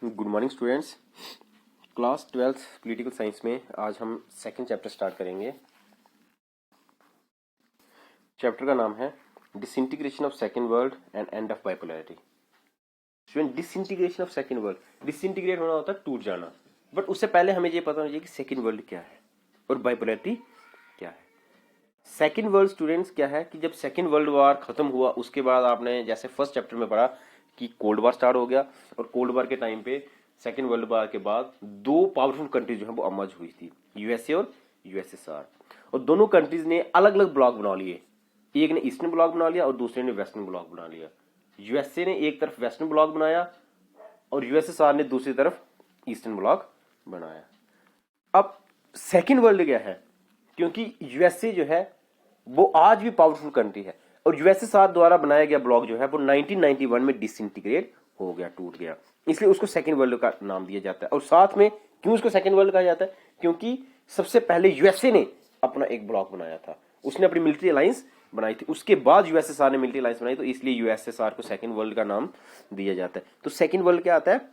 Good morning students. Class 12th political science में आज हम सेकंड चैप्टर स्टार्ट करेंगे। चैप्टर का नाम है disintegration of second world and end of bipolarity. Student, disintegration of second world, disintegrate होना होता है टूट जाना, बट उससे पहले हमें ये पता होना चाहिए कि सेकंड वर्ल्ड क्या है और बाइपोलैरिटी क्या है। सेकंड वर्ल्ड स्टूडेंट्स क्या है कि जब सेकंड वर्ल्ड वॉर खत्म हुआ उसके बाद आपने जैसे फर्स्ट चैप्टर में पढ़ा कि कोल्ड वॉर स्टार्ट हो गया और कोल्ड वॉर के टाइम पे सेकंड वर्ल्ड वॉर के बाद दो पावरफुल कंट्रीज जो है वो अमर्ज हुई थी, यूएसए और यूएसएसआर। और दोनों कंट्रीज ने अलग अलग ब्लॉक बना लिए, एक ने ईस्टर्न ब्लॉक बना लिया और दूसरे ने वेस्टर्न ब्लॉक बना लिया। यूएसए ने एक तरफ वेस्टर्न ब्लॉक बनाया और यूएसएसआर ने दूसरी तरफ ईस्टर्न ब्लॉक बनाया। अब सेकंड वर्ल्ड क्या है, क्योंकि यूएसए जो है वो आज भी पावरफुल कंट्री है और यूएसएसआर द्वारा बनाया गया ब्लॉक जो है वो 1991 में डिसइंटीग्रेट हो गया, टूट गया, इसलिए उसको सेकंड वर्ल्ड का नाम दिया जाता है। और साथ में क्यों उसको सेकंड वर्ल्ड कहा जाता है, क्योंकि सबसे पहले यूएसए ने अपना एक ब्लॉक बनाया था, उसने अपनी मिलिट्री अलायंस बनाई थी, उसके बाद यूएसएसआर ने मिलिट्री अलायंस बनाई, तो इसलिए यूएसएसआर को सेकंड वर्ल्ड का नाम दिया जाता है। तो सेकंड वर्ल्ड क्या आता है,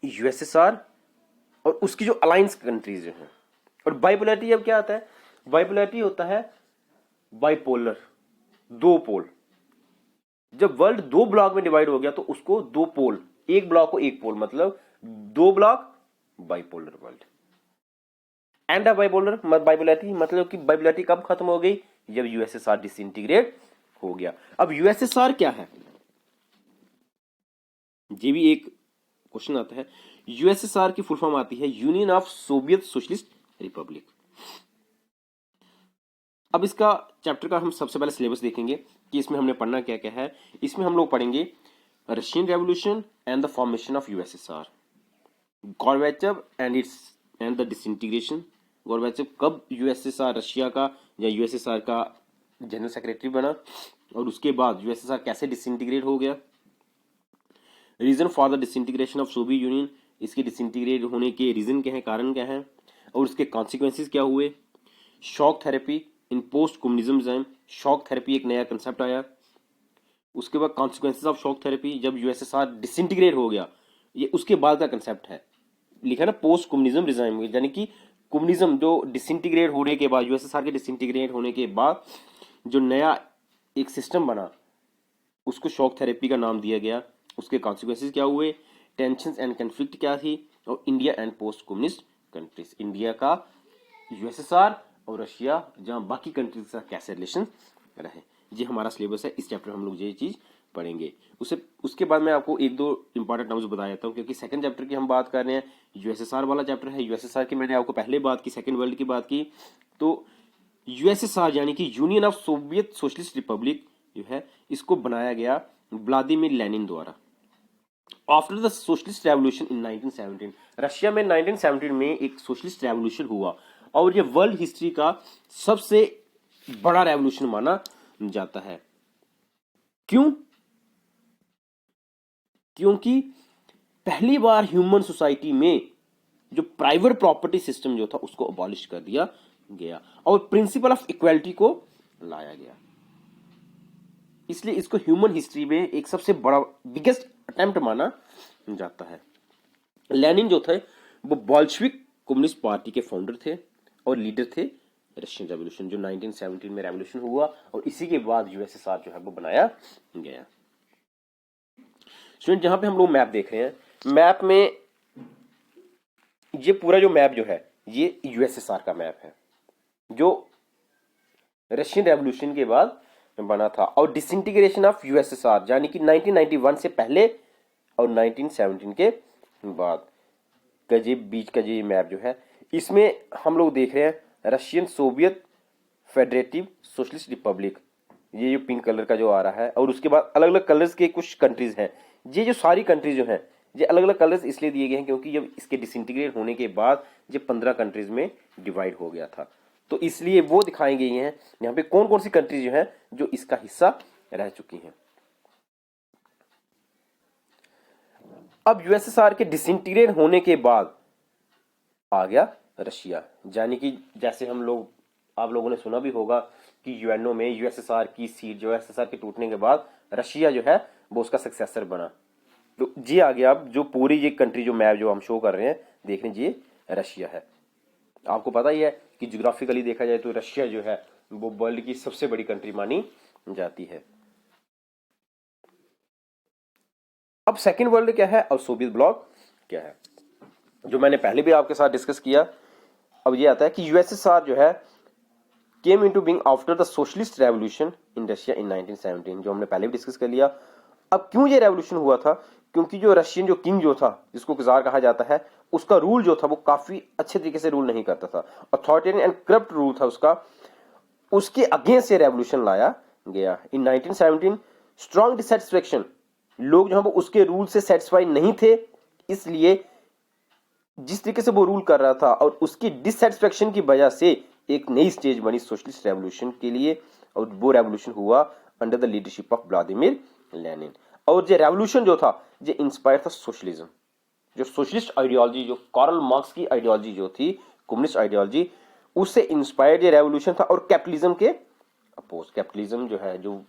यूएसएसआर और उसकी जो अलायंस कंट्रीज हैं। और बाइपोलैरिटी अब क्या आता है, बाइपोलैरिटी होता है बाइपोलर, दो पोल। जब वर्ल्ड दो ब्लॉक में डिवाइड हो गया तो उसको दो पोल, एक ब्लॉक को एक पोल, मतलब दो block, bipolar world. And bipolar bipolarity मतलब कि बाइपोलैरिटी कब खत्म हो गई, जब यूएसएसआर डिसइंटीग्रेट हो गया। अब यूएसएसआर क्या है, ये भी एक क्वेश्चन आता है। यूएसएसआर की फुल फॉर्म आती है union of Soviet socialist Republic. अब इसका चैप्टर का हम सबसे पहले सिलेबस देखेंगे कि इसमें हमने पढ़ना क्या क्या है। इसमें हम लोग पढ़ेंगे Russian revolution and the formation of USSR, Gorbachev and the disintegration. Gorbachev कब यूएसएसआर रशिया का या यूएसएसआर का जनरल सेक्रेटरी बना और उसके बाद यूएसएसआर कैसे डिसइंटीग्रेट हो गया। Reason for the disintegration of Soviet Union, इसके डिसइंटीग्रेट होने के रीजन क्या है, कारण क्या है और उसके कॉन्सिक्वेंसेस क्या हुए। Shock therapy in post communism time, shock therapy एक नया कंसेप्ट आया। उसके बाद कॉन्सिक्वेंसेस ऑफ शॉक थेरेपी, जब यूएसएसआर डिसइंटीग्रेट हो गया, ये उसके बाद का कंसेप्ट है, लिखा ना पोस्ट कम्युनिज्म रिजाइम, यानी कि कम्युनिज्म जो डिसइंटीग्रेट होने के बाद, यूएसएसआर के डिसइंटीग्रेट होने के बाद जो नया एक सिस्टम बना उसको शॉक थेरेपी का नाम दिया गया। उसके कॉन्सिक्वेंसेस क्या हुए, टेंशंस एंड कन्फ्लिक्ट क्या थी, और India and post communist countries, India का यूएसएसआर और रशिया जहां बाकी कंट्रीज के साथ कैसे रिलेशन रहे। ये हमारा सिलेबस है, इस चैप्टर में हम लोग ये चीज पढ़ेंगे। उसके बाद मैं आपको एक दो इंपॉर्टेंट टर्म्स बता देता हूँ, क्योंकि सेकंड चैप्टर की हम बात कर रहे हैं, यूएसएसआर वाला चैप्टर है। यूएसएसआर की मैंने आपको पहले बात की, सेकंड वर्ल्ड की बात की। तो यूएसएसआर यानी कि union of Soviet socialist Republic जो है, इसको बनाया गया व्लादिमीर लेनिन द्वारा after the socialist revolution in 1917। Russia में 1917 में एक सोशलिस्ट रेवोल्यूशन हुआ और ये वर्ल्ड हिस्ट्री का सबसे बड़ा रेवोल्यूशन माना जाता है। क्यों, क्योंकि पहली बार ह्यूमन सोसाइटी में जो प्राइवेट प्रॉपर्टी सिस्टम जो था उसको अबॉलिश कर दिया गया और प्रिंसिपल ऑफ इक्वालिटी को लाया गया, इसलिए इसको ह्यूमन हिस्ट्री में एक सबसे बड़ा बिगेस्ट अटेम्प्ट माना जाता है। लेनिन जो थे वो बोल्शेविक कम्युनिस्ट पार्टी के फाउंडर थे और लीडर थे रशियन रेवोल्यूशन, जो 1917 में रेवोल्यूशन हुआ और इसी के बाद यूएसएसआर जो है वो बनाया गया। स्टूडेंट, जहां पे हम लोग मैप देख रहे हैं, मैप में ये पूरा जो मैप जो है ये यूएसएसआर का मैप है जो रशियन रेवोल्यूशन के बाद बना था। और डिसइंटीग्रेशन ऑफ यूएसएसआर यानी कि 1991 से पहले और 1917 के बाद का ये बीच का ये मैप जो है, इसमें हम लोग देख रहे हैं Russian Soviet federative socialist Republic, ये जो पिंक कलर का जो आ रहा है, और उसके बाद अलग अलग कलर्स के कुछ कंट्रीज हैं। ये जो सारी कंट्रीज जो हैं ये अलग अलग कलर्स इसलिए दिए गए हैं क्योंकि जब इसके डिसइंटीग्रेट होने के बाद ये 15 कंट्रीज में डिवाइड हो गया था, तो इसलिए वो दिखाई गई हैं यहाँ पे कौन कौन सी कंट्रीज जो हैं जो इसका हिस्सा रह चुकी हैं। अब यूएसएसआर के डिसइंटीग्रेट होने के बाद आ गया रशिया, यानी कि जैसे हम लोग, आप लोगों ने सुना भी होगा कि यूएनओ में यूएसएसआर की सीट, यूएसएसआर के टूटने के बाद रशिया जो है वो उसका सक्सेसर बना। तो ये आ गया। अब जो पूरी ये कंट्री जो मैप जो हम शो कर रहे हैं देख लीजिए, ये रशिया है। आपको पता ही है कि ज्योग्राफिकली देखा जाए तो रशिया जो है वो वर्ल्ड की सबसे बड़ी कंट्री मानी जाती है। अब सेकेंड वर्ल्ड क्या है और सोवियत ब्लॉक क्या है, जो मैंने पहले भी आपके साथ डिस्कस किया। अब ये आता है कि यूएसएसआर जो है came into being after the socialist revolution in Russia in 1917, जो हमने पहले भी डिस्कस कर लिया। अब क्यों ये रेवोल्यूशन हुआ था, क्योंकि जो रशियन जो किंग जो था, जिसको जार कहा जाता है, उसका रूल जो था वो काफी अच्छे तरीके से रूल नहीं करता था, अथॉरिटेरियन एंड करप्ट रूल था उसका। उसके अगेंस्ट ये रेवोल्यूशन लाया गया इन 1917। स्ट्रॉन्ग डिससेटिस्फेक्शन, लोग जो है वो उसके रूल से सेटिस्फाई नहीं थे, इसलिए जिस तरीके से वो रूल कर रहा था और उसकी डिससेटिस्फेक्शन की वजह से एक नई स्टेज बनी सोशलिस्ट रेवोल्यूशन के लिए, और वो रेवोल्यूशन हुआ under the leadership of Vladimir Lenin. और ये रेवोल्यूशन जो था ये इंस्पायर था सोशलिज्म, जो सोशलिस्ट आइडियोलॉजी, जो कार्ल मार्क्स की आइडियोलॉजी जो थी, कम्युनिस्ट आइडियोलॉजी, उससे इंस्पायर्ड ये रेवोल्यूशन था। और कैपिटलिज्म के अपोज, कैपिटलिज्म जो है, जो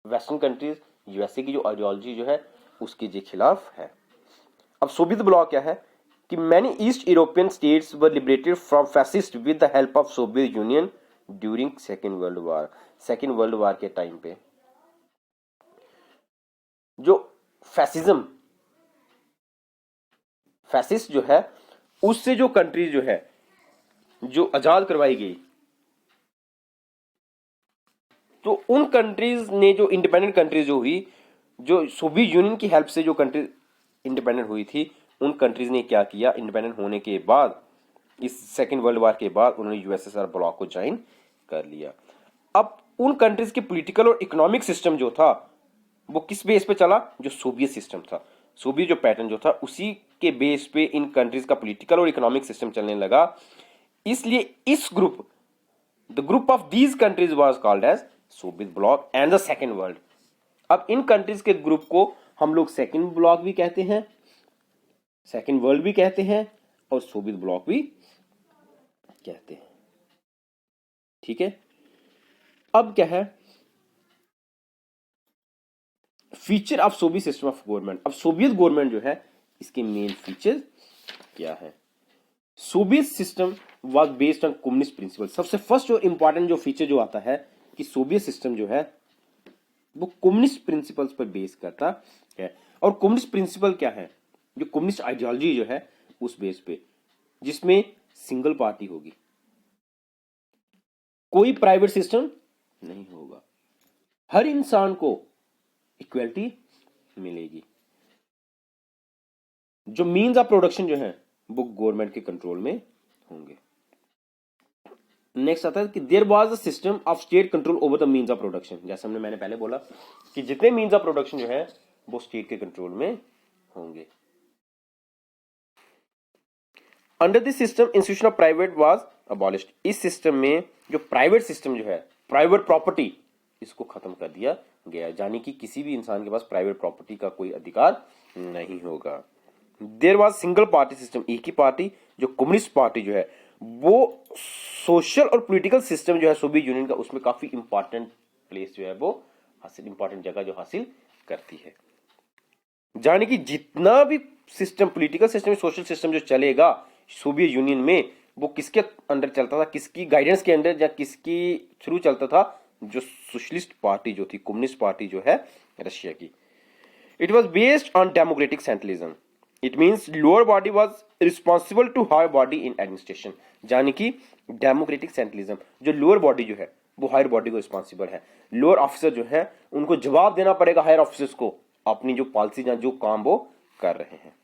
वेस्टर्न कंट्रीज यूएसए की जो आइडियोलॉजी जो है उसके जे खिलाफ है। अब सोवियत ब्लॉक क्या है कि many east European states were liberated from fascist with the help of Soviet union during second world war. Second world war के टाइम पे जो फैसिज्म, फैसिस्ट जो है, उससे जो कंट्रीज जो है जो आजाद करवाई गई, तो उन कंट्रीज ने, जो इंडिपेंडेंट कंट्रीज जो हुई, जो सोवियत यूनियन की हेल्प से जो कंट्रीज इंडिपेंडेंट हुई थी, उन कंट्रीज ने क्या किया, इंडिपेंडेंट होने के बाद, इस सेकेंड वर्ल्ड वॉर के बाद उन्होंने यूएसएसआर ब्लॉक को ज्वाइन कर लिया। अब उन कंट्रीज के पॉलिटिकल और इकोनॉमिक सिस्टम जो था वो किस बेस पे चला, जो सोवियत सिस्टम था, सोवियत जो पैटर्न जो था उसी के बेस पे इन कंट्रीज का पॉलिटिकल और इकोनॉमिक सिस्टम चलने लगा। इसलिए इस group, the group of these countries was called as Soviet bloc and the second world. अब इन कंट्रीज के ग्रुप को हम लोग सेकेंड ब्लॉक भी कहते हैं, सेकेंड वर्ल्ड भी कहते हैं, और सोवियत ब्लॉक भी कहते हैं। ठीक है। अब क्या है feature of Soviet system of government. अब सोवियत गवर्नमेंट जो है इसके मेन फीचर क्या है। Soviet system was based on communist principle. सबसे फर्स्ट और इंपॉर्टेंट जो फीचर जो आता है कि सोवियत सिस्टम जो है वो कम्युनिस्ट प्रिंसिपल्स पर बेस करता है। और कम्युनिस्ट प्रिंसिपल क्या है, जो कम्युनिस्ट आइडियोलॉजी जो है उस बेस पे, जिसमें सिंगल पार्टी होगी, कोई प्राइवेट सिस्टम नहीं होगा, हर इंसान को इक्वलिटी मिलेगी, जो मीन्स ऑफ प्रोडक्शन जो है वो गवर्नमेंट के कंट्रोल में होंगे। नेक्स्ट आता है कि there was a system of state control over the means of production. जैसे मैंने पहले बोला कि जितने मीन्स ऑफ प्रोडक्शन जो है वो स्टेट के कंट्रोल में होंगे। Under this system institution of private was abolished. इस सिस्टम में जो प्राइवेट सिस्टम जो है, प्राइवेट प्रॉपर्टी, इसको खत्म कर दिया गया, यानी कि किसी भी इंसान के पास प्राइवेट प्रॉपर्टी का कोई अधिकार नहीं होगा। There was single party system, एक ही पार्टी, जो कम्युनिस्ट पार्टी जो है वो सोशल और पॉलिटिकल सिस्टम जो है सोवियत यूनियन का, उसमें काफी इंपॉर्टेंट प्लेस जो है वो हासिल, इंपॉर्टेंट जगह जो हासिल करती है। यानी कि जितना भी system, political system, social system जो चलेगा सोवियत यूनियन में, वो किसके अंडर चलता था, किसकी गाइडेंस के अंडर या किसकी थ्रू चलता था, जो सोशलिस्ट पार्टी जो थी, कम्युनिस्ट पार्टी जो है रशिया की। It was based on democratic centralism. It means lower body was responsible to higher body in administration. यानी कि डेमोक्रेटिक सेंट्रलिज्म, जो लोअर बॉडी जो है वो हायर बॉडी को रिस्पॉन्सिबल है, लोअर ऑफिसर जो है उनको जवाब देना पड़ेगा हायर ऑफिसर्स को अपनी जो पॉलिसी या जो काम वो कर रहे हैं।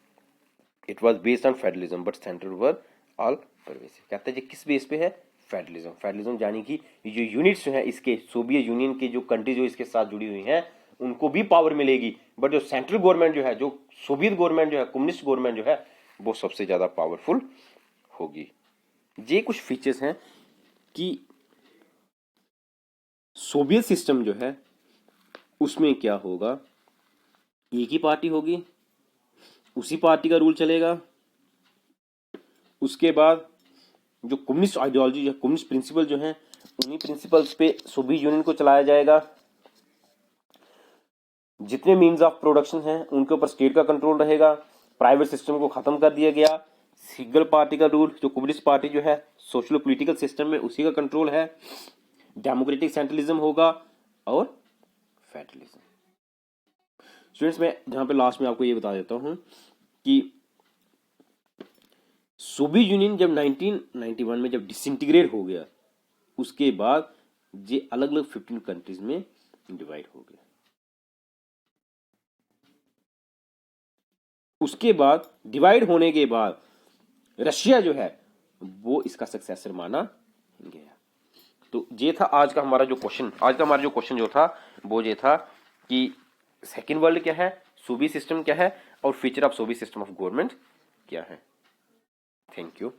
It was based on federalism but central were all pervasive. कहते हैं किस बेस पे है, फेडरलिज्म। फेडरलिज्म यानी कि जो यूनिट्स जो है इसके, सोवियत यूनियन के जो कंट्री जो इसके साथ जुड़ी हुई हैं उनको भी पावर मिलेगी, बट जो सेंट्रल गवर्नमेंट जो है, जो सोवियत गवर्नमेंट जो है, कम्युनिस्ट गवर्नमेंट जो है, वो सबसे ज्यादा पावरफुल होगी। ये कुछ फीचर्स हैं कि सोवियत सिस्टम जो है उसमें क्या होगा, एक ही पार्टी होगी, उसी पार्टी का रूल चलेगा। उसके बाद जो कम्युनिस्ट आइडियोलॉजी या कम्युनिस्ट प्रिंसिपल जो है, उन्हीं प्रिंसिपल्स पे सोवियत यूनियन को चलाया जाएगा। जितने मीन्स ऑफ प्रोडक्शन हैं उनके ऊपर स्टेट का कंट्रोल रहेगा, प्राइवेट सिस्टम को खत्म कर दिया गया, सिंगल पार्टी का रूल, जो कम्युनिस्ट पार्टी जो है सोशलो पॉलिटिकल सिस्टम में उसी का कंट्रोल है, डेमोक्रेटिक सेंट्रलिज्म होगा और फेडरलिज्म। स्टूडेंट्स मैं जहां पे लास्ट में आपको ये बता देता हूं कि सोवियत यूनियन जब 1991 में जब डिसइंटीग्रेट हो गया, उसके बाद ये अलग अलग 15 कंट्रीज में डिवाइड हो गया। उसके बाद डिवाइड होने के बाद रशिया जो है वो इसका सक्सेसर माना गया। तो ये था आज का हमारा जो क्वेश्चन जो था वो ये था कि सेकेंड वर्ल्ड क्या है, सोवियत सिस्टम क्या है और future of Soviet system of government क्या है। Thank you.